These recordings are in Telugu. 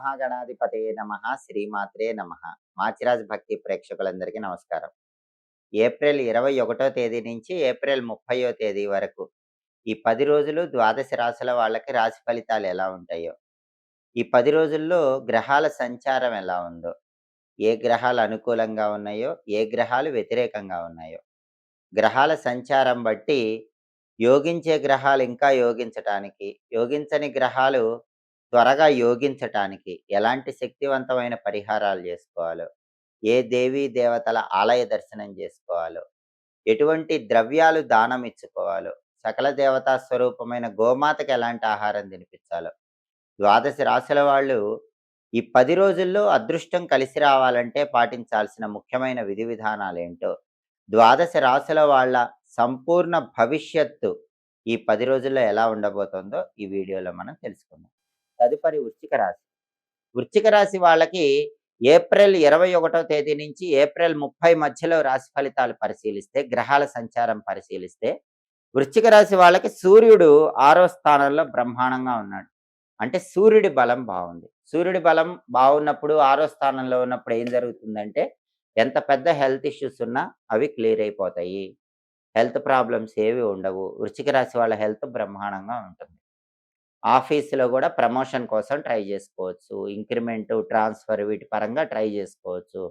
మహాగణాధిపతయే నమః. శ్రీమాత్రే నమః. మాచిరాజ్ భక్తి ప్రేక్షకులందరికీ నమస్కారం. ఏప్రిల్ 21 తేదీ నుంచి ఏప్రిల్ 30 తేదీ వరకు ఈ 10 రోజులు ద్వాదశ రాశుల వాళ్ళకి రాశి ఫలితాలు ఎలా ఉంటాయో, ఈ 10 రోజుల్లో గ్రహాల సంచారం ఎలా ఉందో, ఏ గ్రహాలు అనుకూలంగా ఉన్నాయో, ఏ గ్రహాలు వ్యతిరేకంగా ఉన్నాయో, గ్రహాల సంచారం బట్టి యోగించే గ్రహాలు ఇంకా యోగించటానికి, యోగించని గ్రహాలు త్వరగా యోగించటానికి ఎలాంటి శక్తివంతమైన పరిహారాలు చేసుకోవాలో, ఏ దేవీ దేవతల ఆలయ దర్శనం చేసుకోవాలో, ఎటువంటి ద్రవ్యాలు దానం ఇచ్చుకోవాలో, సకల దేవతా స్వరూపమైన గోమాతకి ఎలాంటి ఆహారం తినిపించాలో, ద్వాదశ రాశుల వాళ్ళు ఈ 10 రోజుల్లో అదృష్టం కలిసి రావాలంటే పాటించాల్సిన ముఖ్యమైన విధి విధానాలేంటో, ద్వాదశ రాశుల వాళ్ళ సంపూర్ణ భవిష్యత్తు ఈ 10 రోజుల్లో ఎలా ఉండబోతోందో ఈ వీడియోలో మనం తెలుసుకుందాం. తదుపరి వృశ్చిక రాశి. వృశ్చిక రాశి వాళ్ళకి ఏప్రిల్ 21 తేదీ నుంచి ఏప్రిల్ 30 మధ్యలో రాశి ఫలితాలు పరిశీలిస్తే, గ్రహాల సంచారం పరిశీలిస్తే, వృశ్చిక రాశి వాళ్ళకి సూర్యుడు 6వ స్థానంలో బ్రహ్మాండంగా ఉన్నాడు. అంటే సూర్యుడి బలం బాగుంది. సూర్యుడి బలం బాగున్నప్పుడు 6వ స్థానంలో ఉన్నప్పుడు ఏం జరుగుతుందంటే, ఎంత పెద్ద హెల్త్ ఇష్యూస్ ఉన్నా అవి క్లియర్ అయిపోతాయి. హెల్త్ ప్రాబ్లమ్స్ ఏవి ఉండవు. వృశ్చిక రాశి వాళ్ళ హెల్త్ బ్రహ్మాండంగా ఉంటుంది. ఆఫీస్‌లో గూడా ప్రమోషన్ కోసం ట్రై జేసుకోవచ్చు. ఇంక్రిమెంటు, ట్రాన్స్‌ఫర్ వీటి పరంగా ట్రై జేసుకోవచ్చు.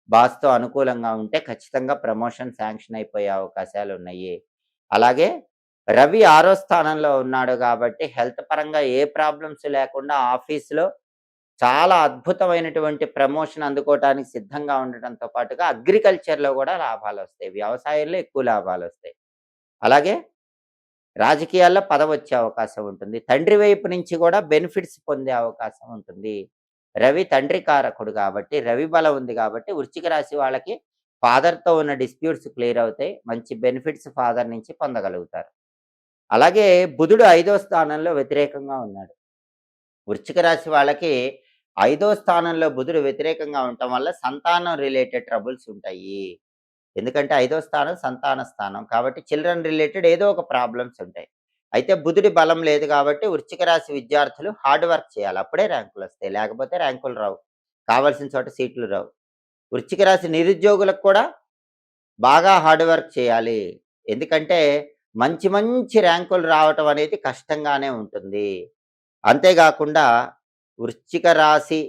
బాస్‌తో అనుకూలంగా ఉంటే ఖచ్చితంగా ప్రమోషన్ శాంక్షన్ అయిపోయే అవకాశాలున్నయి. అలాగే రవి 6వ స్థానంలో ఉన్నాడు గాబట్టి హెల్త్ పరంగా ఏ ప్రాబ్లమ్స్ లేకుండా ఆఫీస్‌లో చాలా అద్భుతమైనటువంటి ప్రమోషన్ అందుకోవటానికి సిద్ధంగా ఉండటంతో పాటుగా అగ్రికల్చర్‌లో గూడా లాభాలొస్తాయి. వ్యవసాయంలో ఎక్కువ లాభాలొస్తాయి. అలాగే రాజకీయాల్లో పదవొచ్చే అవకాశం ఉంటుంది. తండ్రి వైపు నుంచి గూడా బెనిఫిట్స్ పొందే అవకాశం ఉంటుంది. రవి తండ్రి కారకుడు గాబట్టి, రవి బలం ఉంది గాబట్టి, వృశ్చిక రాశి వాళ్ళకి ఫాదర్‌తో ఉన్న డిస్ప్యూట్స్ క్లియర్ అవుతాయి. మంచి బెనిఫిట్స్ ఫాదర్ నుంచి పొందగలుగుతారు. అలాగే బుధుడు 5వ స్థానంలో వ్యతిరేకంగా ఉన్నాడు. వృశ్చిక రాశి వాళ్ళకి 5వ స్థానంలో బుధుడు వ్యతిరేకంగా ఉండటం వల్ల సంతానం రిలేటెడ్ ట్రబుల్స్ ఉంటాయి. ఎందుకంటే 5వ స్థానం సంతాన స్థానం. కాబట్టి చిల్డ్రన్ రిలేటెడ్ ఏదో ఒక ప్రాబ్లమ్స్ ఉంటాయి. అయితే బుధుడి బలం లేదు కాబట్టి వృశ్చిక రాశి విద్యార్థులు హార్డ్ వర్క్ చేయాలి. అప్పుడే ర్యాంకులొస్తాయి. లేకపోతే ర్యాంకులు రావు. కావాల్సిన చోట సీట్లు రావు. వృశ్చిక రాశి నిరుద్యోగులకు కూడా బాగా హార్డ్ వర్క్ చేయాలి. ఎందుకంటే మంచి మంచి ర్యాంకులు రావటం అనేది కష్టంగానే ఉంటుంది. అంతేగాకుండా వృశ్చిక రాశి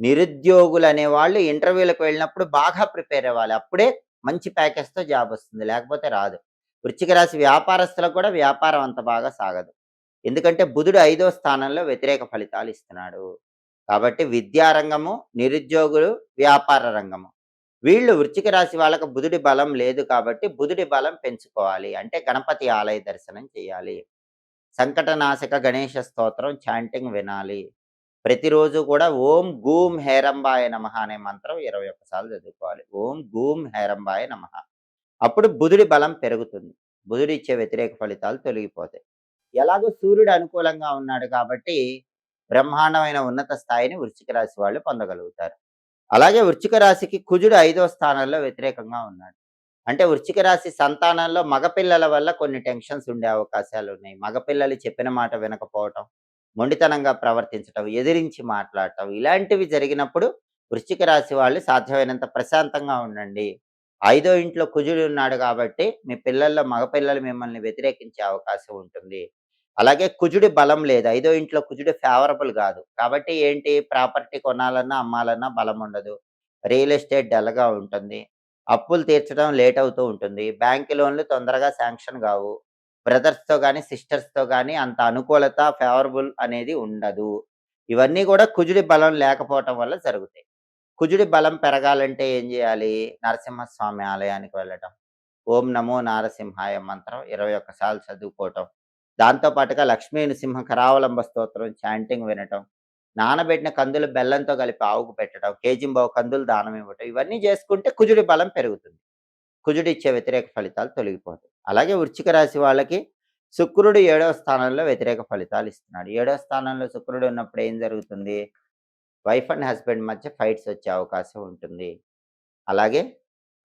నిరుద్యోగులనేవాళ్ళు ఇంటర్వ్యూలకు వెళ్ళినప్పుడు బాగా ప్రిపేర్ అవ్వాలి. అప్పుడే మంచి ప్యాకేజ్‌తో జాబ్ వస్తుంది. లేకపోతే రాదు. వృశ్చిక రాశి వ్యాపారస్తులకు కూడా వ్యాపారం అంత బాగా సాగదు. ఎందుకంటే బుధుడు 5వ స్థానంలో వ్యతిరేక ఫలితాలు ఇస్తున్నాడు. కాబట్టి విద్యా రంగము, నిరుద్యోగులు, వ్యాపార రంగము. వీళ్ళు వృశ్చిక రాశి వాళ్ళకి బుధుడి బలం లేదు కాబట్టి బుధుడి బలం పెంచుకోవాలి. అంటే గణపతి ఆలయ దర్శనం చేయాలి. సంకటనాశక గణేష స్తోత్రం చాంటింగ్ వినాలి. ప్రతిరోజు కూడా ఓం గూం హేరంబాయ నమః అనే మంత్రం 21 సార్లు చదువుకోవాలి. ఓం గూం హేరంబాయ నమః. అప్పుడు బుధుడి బలం పెరుగుతుంది. బుధుడు ఇచ్చే వ్యతిరేక ఫలితాలు తొలగిపోతాయి. ఎలాగో సూర్యుడు అనుకూలంగా ఉన్నాడు కాబట్టి బ్రహ్మాండమైన ఉన్నత స్థాయిని వృశ్చిక రాశి వాళ్ళు పొందగలుగుతారు. అలాగే వృశ్చిక రాశికి కుజుడు 5వ స్థానంలో వ్యతిరేకంగా ఉన్నాడు. అంటే వృశ్చిక రాశి సంతానంలో మగపిల్లల వల్ల కొన్ని టెన్షన్స్ ఉండే అవకాశాలున్నాయి. మగపిల్లలు చెప్పిన మాట వినకపోవటం, మొండితనంగా ప్రవర్తించటం, ఎదిరించి మాట్లాడటం ఇలాంటివి జరిగినప్పుడు వృశ్చిక రాశి వాళ్ళు సాధ్యమైనంత ప్రశాంతంగా ఉండండి. 5వ ఇంట్లో కుజుడు ఉన్నాడు కాబట్టి మీ పిల్లల్లో మగపిల్లలు మిమ్మల్ని వ్యతిరేకించే అవకాశం ఉంటుంది. అలాగే కుజుడి బలం లేదు. 5వ ఇంట్లో కుజుడు ఫేవరబుల్ గాదు. కాబట్టి ఏంటి ప్రాపర్టీ కొనాలన్నా, అమ్మాలన్నా బలం ఉండదు. రియల్ ఎస్టేట్ డల్‌గా ఉంటుంది. అప్పులు తీర్చడం లేట్ అవుతూ ఉంటుంది. బ్యాంక్ లోన్‌లు తొందరగా శాంక్షన్ గావు. బ్రదర్స్‌తో గాని, సిస్టర్స్‌తో గాని అంత అనుకూలత, ఫేవరబుల్ అనేది ఉండదు. ఇవన్నీ గూడా కుజుడి బలం లేకపోవటం వల్ల జరుగుతాయి. కుజుడి బలం పెరగాలంటే ఏం జేయాలి? నరసింహస్వామి ఆలయానికి వెళ్ళటం. ఓం నమో నారసింహాయ మంత్రం 21 సార్లు చదువుకోవటం. దాంతో పాటుగా లక్ష్మీ నృసింహ కరావలంబ స్తోత్రం చాంటింగ్ వినటం. నానబెట్టిన కందులు బెల్లంతో కలిపి ఆవుకు పెట్టడం. కేజింబావు కందులు దానం ఇవ్వటం. ఇవన్నీ చేసుకుంటే కుజుడి బలం పెరుగుతుంది. కుజుడు ఇచ్చే వ్యతిరేక ఫలితాలు తొలగిపోతాయి. అలాగే వృశ్చిక రాశి వాళ్ళకి శుక్రుడు 7వ స్థానంలో వ్యతిరేక ఫలితాలు ఇస్తున్నాడు. 7వ స్థానంలో శుక్రుడు ఉన్నప్పుడు ఏం జరుగుతుంది? వైఫ్ అండ్ హస్బెండ్ మధ్య ఫైట్స్ వచ్చే అవకాశం ఉంటుంది. అలాగే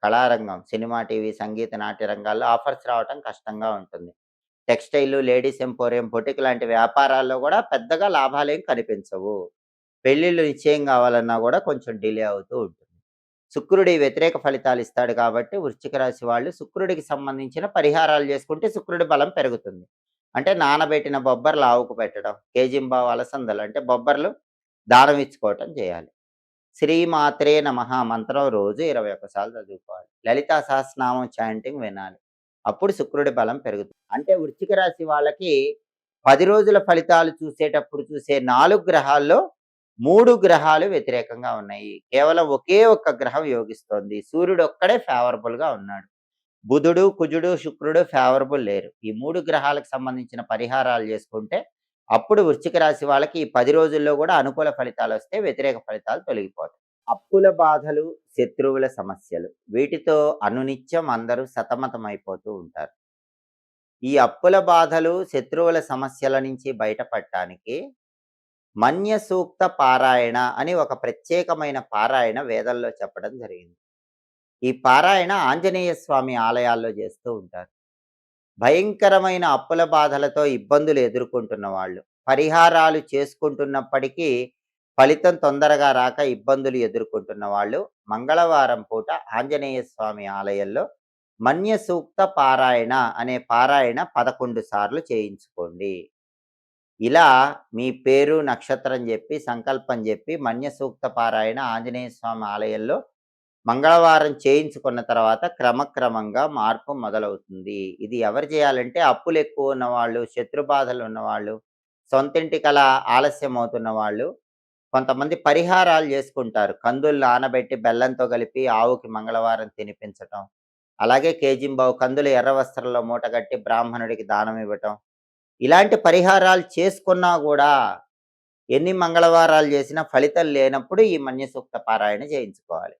కళారంగం, సినిమా, టీవీ, సంగీత, నాట్య రంగాల్లో ఆఫర్స్ రావటం కష్టంగా ఉంటుంది. టెక్స్‌టైల్, లేడీస్ ఎంపోరియం, బొటిక్ లాంటి వ్యాపారాల్లో గూడా పెద్దగా లాభాలేం కనిపించవు. పెళ్ళిళ్ళు నిశ్చయం కావాలన్నా గూడా కొంచెం డిలే అవుతూ ఉంటుంది. శుక్రుడు ఈ వ్యతిరేక ఫలితాలు ఇస్తాడు కాబట్టి వృశ్చిక రాశి వాళ్ళు శుక్రుడికి సంబంధించిన పరిహారాలు చేసుకుంటే శుక్రుడి బలం పెరుగుతుంది. అంటే నానబెట్టిన బొబ్బర్లు ఆవుకు పెట్టడం, కేజింబావు అలసందలు అంటే బొబ్బర్లు దానం ఇచ్చుకోవటం చేయాలి. శ్రీమాత్రే నమః మంత్రం రోజు 21 సార్లు చదువుకోవాలి. లలితా సహస్రనామం చాంటింగ్ వినాలి. అప్పుడు శుక్రుడి బలం పెరుగుతుంది. అంటే వృశ్చిక రాశి వాళ్ళకి 10 రోజుల ఫలితాలు చూసేటప్పుడు చూసే 4 గ్రహాల్లో 3 గ్రహాలు వ్యతిరేకంగా ఉన్నాయి. కేవలం ఒకే ఒక్క గ్రహం యోగిస్తోంది. సూర్యుడు ఒక్కడే ఫేవరబుల్‌గా ఉన్నాడు. బుధుడు, కుజుడు, శుక్రుడు ఫేవరబుల్ లేరు. ఈ 3 గ్రహాలకు సంబంధించిన పరిహారాలు చేసుకుంటే అప్పుడు వృశ్చిక రాశి వాళ్ళకి ఈ 10 రోజుల్లో గూడా అనుకూల ఫలితాలొస్తే వ్యతిరేక ఫలితాలు తొలగిపోతాయి. అప్పుల బాధలు, శత్రువుల సమస్యలు వీటితో అనునిత్యం అందరూ సతమతమైపోతూ ఉంటారు. ఈ అప్పుల బాధలు, శత్రువుల సమస్యల నుంచి బయటపడటానికి మన్య సూక్త పారాయణ అని ఒక ప్రత్యేకమైన పారాయణ వేదంలో చెప్పడం జరిగింది. ఈ పారాయణ ఆంజనేయ స్వామి ఆలయాల్లో చేస్తూ ఉంటారు. భయంకరమైన అప్పుల బాధలతో ఇబ్బందులు ఎదుర్కొంటున్న వాళ్ళు, పరిహారాలు చేసుకుంటున్నప్పటికీ ఫలితం తొందరగా రాక ఇబ్బందులు ఎదుర్కొంటున్న వాళ్ళు మంగళవారం పూట ఆంజనేయ స్వామి ఆలయంలో మన్య సూక్త పారాయణ అనే పారాయణ 11 సార్లు చేయించుకోండి. ఇలా మీ పేరు, నక్షత్రం చెప్పి, సంకల్పం చెప్పి మన్య సూక్త పారాయణ ఆంజనేయ స్వామి ఆలయంలో మంగళవారం చేయించుకున్న తర్వాత క్రమక్రమంగా మార్పు మొదలవుతుంది. ఇది ఎవరు చేయాలంటే అప్పులెక్కువ ఉన్నవాళ్ళు, శత్రు బాధలు ఉన్నవాళ్ళు, సొంతింటి కల ఆలస్యం అవుతున్న వాళ్ళు, కొంతమంది పరిహారాలు చేసుకుంటారు. కందులు నానబెట్టి బెల్లంతో కలిపి ఆవుకి మంగళవారం తినిపించటం. అలాగే కేజింబావు కందులు ఎర్ర వస్త్రంలో మూటగట్టి బ్రాహ్మణుడికి దానం ఇవ్వటం. ఇలాంటి పరిహారాలు చేసుకున్నా గూడా ఎన్ని మంగళవారాలు చేసినా ఫలితం లేనప్పుడు ఈ మన్య సూక్త పారాయణ చేయించుకోవాలి.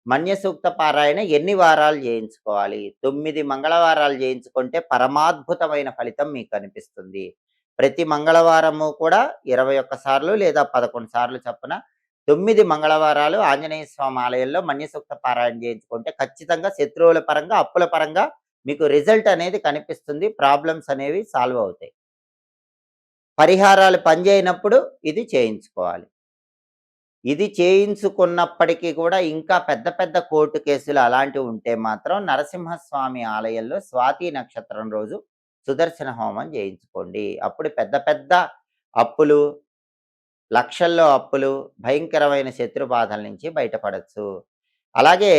మన్య సూక్త పారాయణ ఎన్ని వారాలు చేయించుకోవాలి? 9 మంగళవారాలు చేయించుకుంటే పరమాద్భుతమైన ఫలితం మీకు కనిపిస్తుంది. ప్రతి మంగళవారము కూడా 21 సార్లు లేదా 11 సార్లు చొప్పున 9 మంగళవారాలు ఆంజనేయ స్వామి ఆలయంలో మన్య సూక్త పారాయణ చేయించుకుంటే ఖచ్చితంగా శత్రువుల పరంగా, అప్పుల పరంగా మీకు రిజల్ట్ అనేది కనిపిస్తుంది. ప్రాబ్లమ్స్ అనేవి సాల్వ్ అవుతాయి. పరిహారాలు పనిచేయనప్పుడు ఇది చేయించుకోవాలి. ఇది చేయించుకున్నప్పటికీ కూడా ఇంకా పెద్ద పెద్ద కోర్టు కేసులు అలాంటివి ఉంటే మాత్రం నరసింహస్వామి ఆలయంలో స్వాతి నక్షత్రం రోజు సుదర్శన హోమం చేయించుకోండి. అప్పుడు పెద్ద పెద్ద అప్పులు, లక్షల్లో అప్పులు, భయంకరమైన శత్రు బాధల నుంచి బయటపడొచ్చు. అలాగే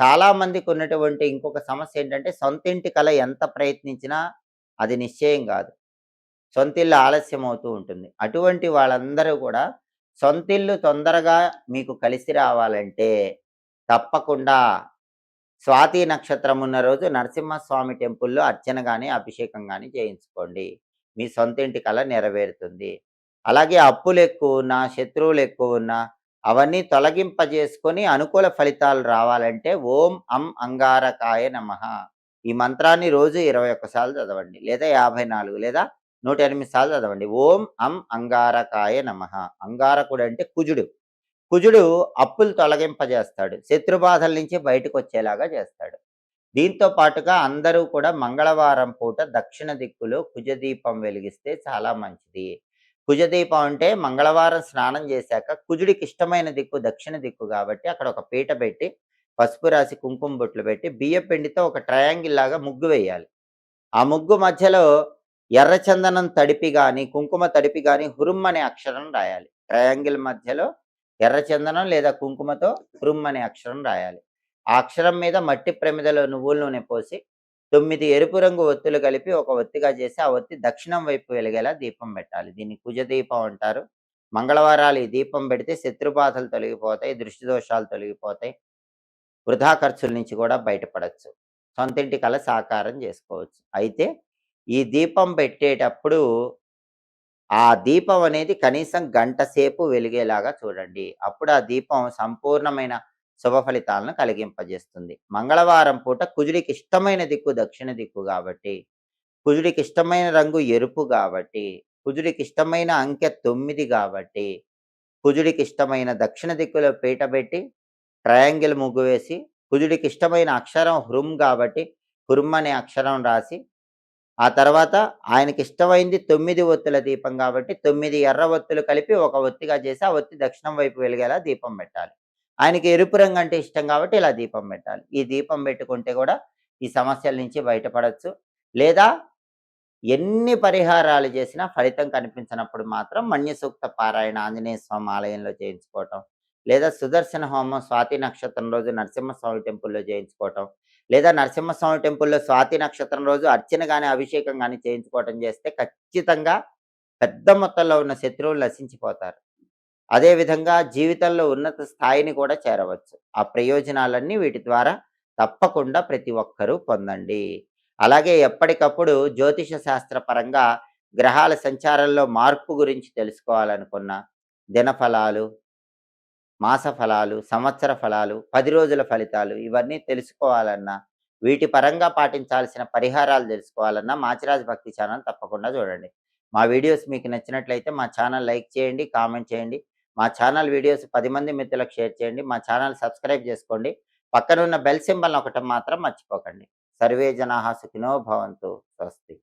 చాలామందికి ఉన్నటువంటి ఇంకొక సమస్య ఏంటంటే సొంతింటి కల ఎంత ప్రయత్నించినా అది నిశ్చయం కాదు. సొంతిల్లు ఆలస్యం అవుతూ ఉంటుంది. అటువంటి వాళ్ళందరూ కూడా సొంతిల్లు తొందరగా మీకు కలిసి రావాలంటే తప్పకుండా స్వాతి నక్షత్రం ఉన్న రోజు నరసింహస్వామి టెంపుల్‌లో అర్చన గాని, అభిషేకం గాని చేయించుకోండి. మీ సొంతింటి కల నెరవేరుతుంది. అలాగే అప్పులెక్కువున్నా, శత్రువులెక్కువున్నా అవన్నీ తొలగింపజేసుకొని అనుకూల ఫలితాలు రావాలంటే ఓం అం అంగారకాయ నమః. ఈ మంత్రాన్ని రోజు 21 సార్లు చదవండి. లేదా 54 లేదా 108 సార్లు చదవండి. ఓం అం అంగారకాయ నమః. అంగారకుడు అంటే కుజుడు. కుజుడు అప్పులు తొలగింపజేస్తాడు. శత్రు బాధల నుంచి బయటకొచ్చేలాగా చేస్తాడు. దీంతో పాటుగా అందరూ కూడా మంగళవారం పూట దక్షిణ దిక్కులో కుజదీపం వెలిగిస్తే చాలా మంచిది. కుజదీపం అంటే మంగళవారం స్నానం చేశాక కుజుడికి ఇష్టమైన దిక్కు దక్షిణ దిక్కు కాబట్టి అక్కడ ఒక పీట పెట్టి, పసుపు రాసి, కుంకుమ బొట్లు పెట్టి, బియ్యపు పిండితో ఒక ట్రయాంగిల్ లాగా ముగ్గు వేయాలి. ఆ ముగ్గు మధ్యలో ఎర్రచందనం తడిపి గాని, కుంకుమ తడిపి గాని హురుమ్ అనే అక్షరం రాయాలి. ట్రయాంగిల్ మధ్యలో ఎర్రచందనం లేదా కుంకుమతో హురుమ్ అనే అక్షరం రాయాలి. ఆ అక్షరం మీద మట్టి ప్రమిదలో నువ్వుల నూనె పోసి 9 ఎరుపు రంగు ఒత్తులు కలిపి ఒక ఒత్తిగా చేసి ఆ ఒత్తి దక్షిణం వైపు వెలిగేలా దీపం పెట్టాలి. దీన్ని కుజ దీపం అంటారు. మంగళవారాలు ఈ దీపం పెడితే శత్రు బాధలు తొలగిపోతాయి, దృష్టి దోషాలు తొలగిపోతాయి, వృధా ఖర్చుల నుంచి కూడా బయటపడొచ్చు. సొంతింటి కల సాకారం చేసుకోవచ్చు. అయితే ఈ దీపం పెట్టేటప్పుడు ఆ దీపం అనేది కనీసం గంట సేపు వెలిగేలాగా చూడండి. అప్పుడు ఆ దీపం సంపూర్ణమైన శుభ ఫలితాలను కలిగింపజేస్తుంది. మంగళవారం పూట కుజుడికి ఇష్టమైన దిక్కు దక్షిణ దిక్కు కాబట్టి, కుజుడికి ఇష్టమైన రంగు ఎరుపు కాబట్టి, కుజుడికి ఇష్టమైన అంకె 9 కాబట్టి, కుజుడికి ఇష్టమైన దక్షిణ దిక్కులో పీట పెట్టి, ట్రయాంగిల్ ముగ్గు వేసి, కుజుడికి ఇష్టమైన అక్షరం హృం కాబట్టి, హుర్మ్ అనే అక్షరం రాసి ఆ తర్వాత ఆయనకిష్టమైంది 9 ఒత్తుల దీపం గాబట్టి 9 ఎర్ర ఒత్తులు కలిపి ఒక ఒత్తిగా చేసి, ఆ ఒత్తి దక్షిణం వైపు వెలిగేలా దీపం పెట్టాలి. ఆయనకి ఎరుపు రంగంటే ఇష్టం గాబట్టి ఇలా దీపం పెట్టాలి. ఈ దీపం పెట్టుకుంటే గూడా ఈ సమస్యల నుంచి బయటపడొచ్చు. లేదా ఎన్ని పరిహారాలు చేసినా ఫలితం కనిపించనప్పుడు మాత్రం మన్య సూక్త పారాయణ ఆంజనేయ స్వామి ఆలయంలో చేయించుకోవటం, లేదా సుదర్శన హోమం స్వాతి నక్షత్రం రోజు నరసింహస్వామి టెంపుల్‌లో చేయించుకోవటం, లేదా నరసింహస్వామి టెంపుల్‌లో స్వాతి నక్షత్రం రోజు అర్చన గాని, అభిషేకం గాని చేయించుకోవటం చేస్తే ఖచ్చితంగా పెద్ద మొత్తంలో ఉన్న శత్రువులు నశించిపోతారు. అదే విధంగా జీవితంలో ఉన్నత స్థాయిని కూడా చేరవచ్చు. ఆ ప్రయోజనాలన్నీ వీటి ద్వారా తప్పకుండా ప్రతి ఒక్కరూ పొందండి. అలాగే ఎప్పటికప్పుడు జ్యోతిష శాస్త్ర పరంగా గ్రహాల సంచారంలో మార్పు గురించి తెలుసుకోవాలనుకున్న దినఫలాలు, మాస ఫలాలు, సంవత్సర ఫలాలు, 10 రోజుల ఫలితాలు ఇవన్నీ తెలుసుకోవాలన్నా, వీటి పరంగా పాటించాల్సిన పరిహారాలు తెలుసుకోవాలన్నా మాచిరాజ్ భక్తి ఛానల్ తప్పకుండా చూడండి. మా వీడియోస్ మీకు నచ్చినట్లయితే మా ఛానల్ లైక్ చేయండి, కామెంట్ చేయండి. మా ఛానల్ వీడియోస్ 10 మంది మిత్రులకు షేర్ చేయండి. మా ఛానల్ సబ్స్క్రైబ్ చేసుకోండి. పక్కనున్న బెల్ సింబల్ నొక్కటం మాత్రం మర్చిపోకండి. సర్వే జనాః సుఖినో భవంతు. స్వస్తి.